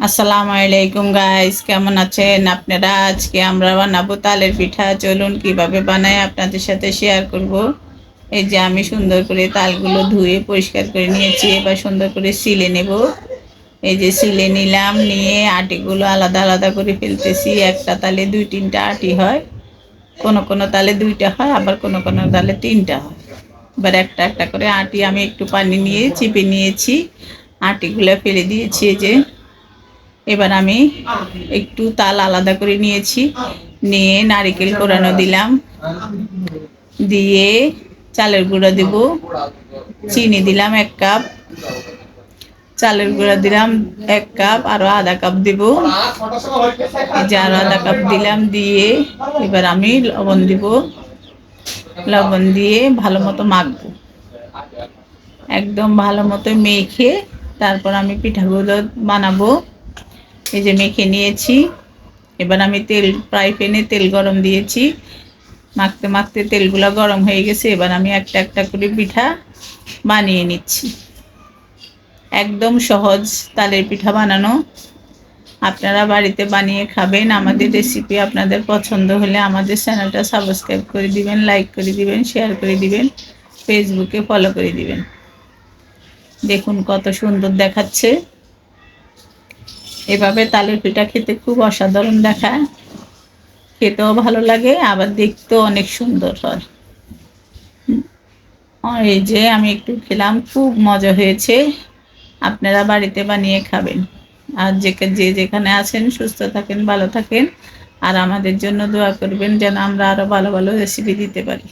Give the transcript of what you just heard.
আসসালামু আলাইকুম গাইস, কেমন আছেন আপনারা? আজকে আমরা বানাবো তালের পিঠা। চলুন কিভাবে বানাই আপনাদের সাথে শেয়ার করব। এই যে আমি সুন্দর করে তালগুলো ধুয়ে পরিষ্কার করে নিয়েছি, এবার সুন্দর করে সিলে নেব। এই যে সিলে নিলাম, নিয়ে আটিগুলো আলাদা আলাদা করে ফেলতেছি। একটা তালে দুই তিনটা আটি হয়, কোনো কোনো তালে দুইটা হয়, আবার কোনো কোনো তালে তিনটা হয়। এবার একটা একটা করে আটি আমি একটু পানি নিয়ে চিপে নিয়েছি, আটিগুলো ফেলে দিয়েছি। এই যে এবার আমি একটু তাল আলাদা করে নিয়েছি, নিয়ে নারকেল কোরানো দিলাম, দিয়ে চালের গুঁড়া দিব, চিনি দিলাম 1 কাপ, চালের গুঁড়া দিলাম 1 কাপ, আরো আধা কাপ দিব। এই যে আরো আধা কাপ দিলাম, দিয়ে এবার আমি লবণ দিব। লবণ দিয়ে ভালো মতো মাখবো, একদম ভালো মতো মেখে তারপর আমি পিঠাগুলো বানাবো। এই যে মেখে নিয়েছি, এবার আমি ফ্রাই প্যানে তেল গরম দিয়েছি। মাখতে মাখতে তেলগুলো গরম হয়ে গেছে, এবার আমি একটা একটা করে পিঠা বানিয়ে নিচ্ছি। একদম সহজ তালের পিঠা বানানো, আপনারা বাড়িতে বানিয়ে খাবেন। আমাদের রেসিপি আপনাদের পছন্দ হলে আমাদের চ্যানেলটা সাবস্ক্রাইব করে দিবেন, লাইক করে দিবেন, শেয়ার করে দিবেন, ফেসবুকে ফলো করে দিবেন। দেখুন কত সুন্দর দেখাচ্ছে। এভাবে তালের পিঠা খেতে খুব অসাধারণ দেখায়, খেতেও ভালো লাগে, আবার দেখতেও অনেক সুন্দর হয়। এই যে আমি একটু খেলাম, খুব মজা হয়েছে। আপনারা বাড়িতে বানিয়ে খাবেন। আর যে যেখানে আছেন সুস্থ থাকেন, ভালো থাকেন, আর আমাদের জন্য দোয়া করবেন যেন আমরা আরো ভালো ভালো রেসিপি দিতে পারি।